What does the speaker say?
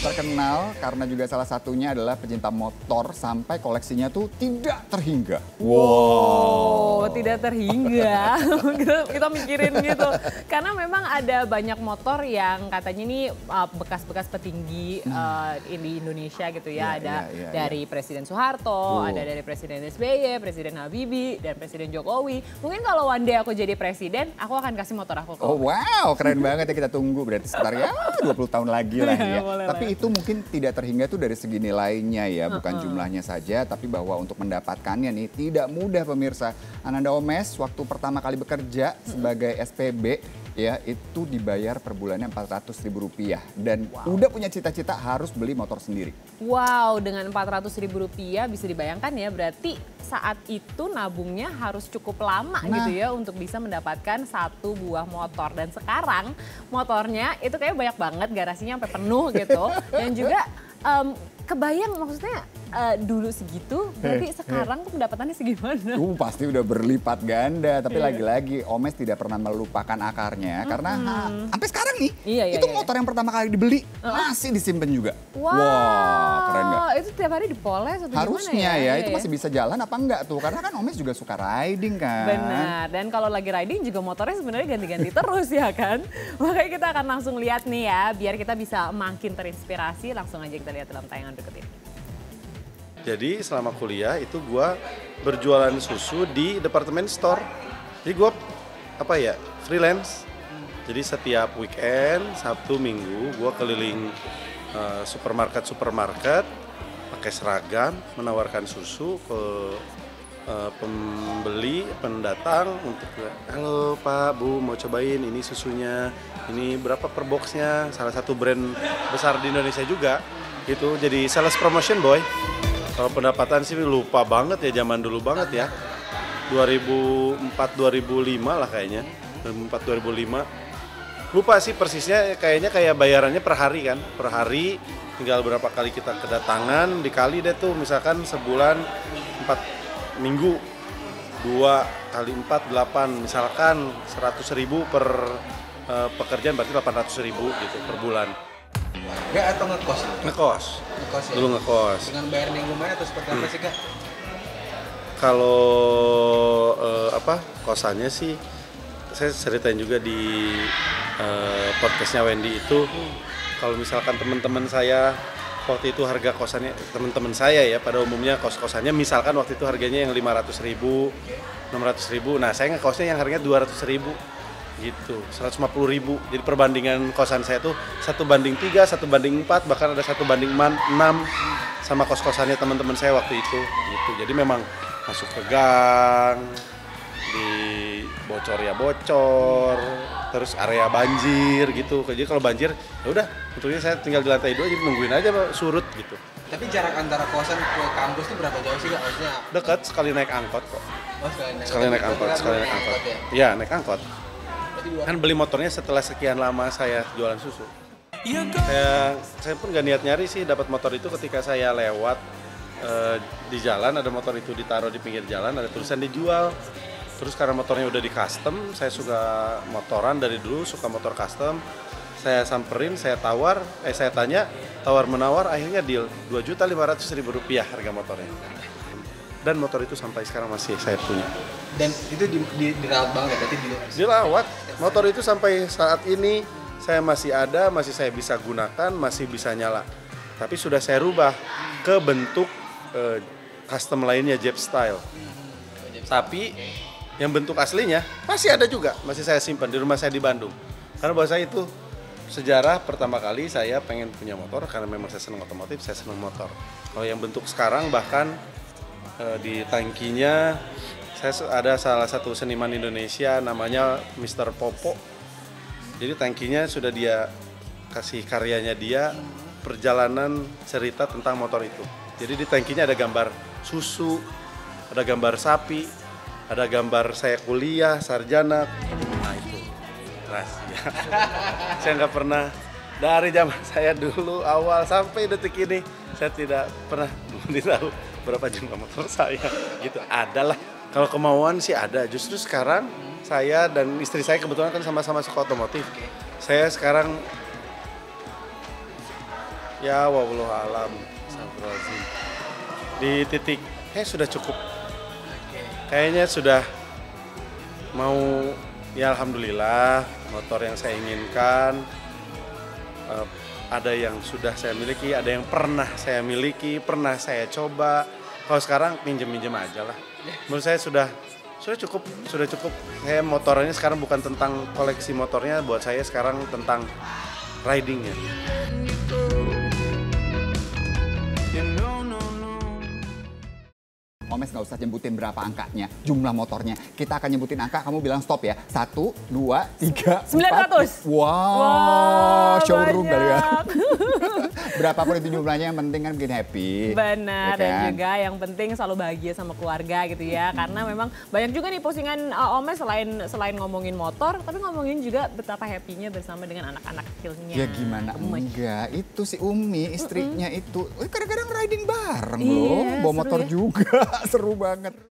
Terkenal karena juga salah satunya adalah pecinta motor sampai koleksinya tuh tidak terhingga. Wow, tidak terhingga. kita mikirin gitu. Karena memang ada banyak motor yang katanya ini bekas-bekas petinggi di Indonesia gitu ya. Ada dari Presiden Soeharto, ada dari Presiden SBY, Presiden Habibie, dan Presiden Jokowi. Mungkin kalau one day aku jadi presiden, aku akan kasih motor aku ke. Oh wow, keren banget ya, kita tunggu berarti sekitar ya 20 tahun lagi lah ya. Tapi itu mungkin tidak terhingga tuh dari segi nilainya ya, bukan jumlahnya saja, tapi bahwa untuk mendapatkannya nih tidak mudah pemirsa. Ananda Omes waktu pertama kali bekerja sebagai SPB ya itu dibayar per bulannya Rp400.000 dan udah punya cita-cita harus beli motor sendiri. Wow, dengan Rp400.000 bisa dibayangkan ya, berarti saat itu nabungnya harus cukup lama gitu ya untuk bisa mendapatkan satu buah motor. Dan sekarang motornya itu kayak banyak banget, garasinya sampai penuh gitu. Dan juga kebayang maksudnya dulu segitu, berarti sekarang tuh pendapatannya segimana? Pasti udah berlipat ganda, tapi lagi-lagi Omes tidak pernah melupakan akarnya karena sampai sekarang nih itu motor yang pertama kali dibeli masih disimpan juga. Wow, keren nggak? Itu tiap hari dipoles atau harusnya gimana ya? Itu masih bisa jalan apa enggak tuh? Karena kan Omes juga suka riding kan. Benar, dan kalau lagi riding juga motornya sebenarnya ganti-ganti terus ya kan? Makanya kita akan langsung lihat nih ya, biar kita bisa makin terinspirasi, langsung aja kita lihat dalam tayangan berikut ini. Jadi selama kuliah itu gue berjualan susu di departemen store. Jadi gue freelance. Jadi setiap weekend, Sabtu, Minggu gue keliling supermarket pakai seragam menawarkan susu ke pembeli, pendatang untuk halo Pak, Bu mau cobain ini susunya, ini berapa per boxnya, salah satu brand besar di Indonesia juga gitu. Jadi sales promotion boy. Kalau pendapatan sih lupa banget ya, zaman dulu banget ya. 2004-2005 lah kayaknya. 2004-2005. Lupa sih persisnya, kayaknya kayak bayarannya per hari kan. Per hari tinggal berapa kali kita kedatangan, dikali deh tuh misalkan sebulan 4 minggu. 2 kali 4, 8. Misalkan 100.000 per pekerjaan berarti 800.000 gitu per bulan. Enggak atau ngekos? Ngekos ya? Dulu ngekos. Dengan bayar yang lumayan atau seperti apa sih Kak? Kalau kosannya sih, saya ceritain juga di podcastnya Wendy itu, kalau misalkan teman-teman saya waktu itu harga kosannya, teman-teman saya ya pada umumnya kos-kosannya misalkan waktu itu harganya yang 500.000, 600.000, nah saya ngekosnya yang harganya 200.000. Gitu, 150.000. Jadi perbandingan kosan saya tuh 1:3, 1:4, bahkan ada 1:6 sama kos-kosannya teman-teman saya waktu itu. Gitu. Jadi memang masuk ke gang, di bocor ya bocor, terus area banjir gitu. Jadi kalau banjir ya udah, untungnya saya tinggal di lantai 2 jadi nungguin aja surut gitu. Tapi jarak antara kosan ke kampus itu berapa jauh sih Kak? Maksudnya dekat, sekali naik angkot kok. Oh, sekali naik angkot. Iya, naik angkot. Kan beli motornya setelah sekian lama saya jualan susu. Saya pun gak niat nyari sih dapat motor itu ketika saya lewat di jalan, ada motor itu ditaruh di pinggir jalan, ada tulisan dijual. Terus karena motornya udah di custom, saya suka motoran dari dulu, suka motor custom. Saya samperin, saya tanya, tawar-menawar, akhirnya deal Rp2.500.000 harga motornya. Dan motor itu sampai sekarang masih saya punya. Dan itu dirawat banget berarti dirawat. Motor itu sampai saat ini saya masih ada, masih saya bisa gunakan, masih bisa nyala. Tapi sudah saya rubah ke bentuk custom lainnya, Jeb style. Tapi yang bentuk aslinya masih ada juga, masih saya simpan di rumah saya di Bandung. Karena buat saya itu sejarah pertama kali saya pengen punya motor karena memang saya senang otomotif, saya senang motor. Kalau yang bentuk sekarang bahkan di tangkinya saya ada salah satu seniman Indonesia namanya Mr. Popo. Jadi tangkinya sudah dia kasih karyanya dia, perjalanan cerita tentang motor itu. Jadi di tangkinya ada gambar susu, ada gambar sapi, ada gambar saya kuliah, sarjana. Nah itu rahasia. Saya nggak pernah, dari zaman saya dulu awal sampai detik ini saya tidak pernah tahu berapa jumlah motor saya gitu. Adalah kalau kemauan sih ada. Justru sekarang saya dan istri saya kebetulan kan sama-sama suka otomotif. Saya sekarang Ya wallahu alam. Astagfirullahaladzim. Di titik sudah cukup. Kayaknya sudah mau, ya alhamdulillah motor yang saya inginkan ada yang sudah saya miliki, ada yang pernah saya miliki, pernah saya coba. Kalau sekarang minjem-minjem aja lah. Menurut saya sudah cukup. Saya motornya sekarang bukan tentang koleksi motornya, buat saya sekarang tentang ridingnya. Omes nggak usah nyebutin berapa angkanya, jumlah motornya. Kita akan nyebutin angka, kamu bilang stop ya. 1, 2, 3, 900. 4. Wow, showroom banyak. kali ya. Berapapun itu jumlahnya, yang penting kan bikin happy. Benar, ya dan kan? juga yang penting selalu bahagia sama keluarga gitu ya. Karena memang banyak juga nih postingan Omes selain ngomongin motor, tapi ngomongin juga betapa happy-nya bersama dengan anak-anak kecilnya. Ya gimana enggak, itu si Umi istrinya itu kadang-kadang riding bareng Iya, loh, bawa seru motor ya. juga, seru banget.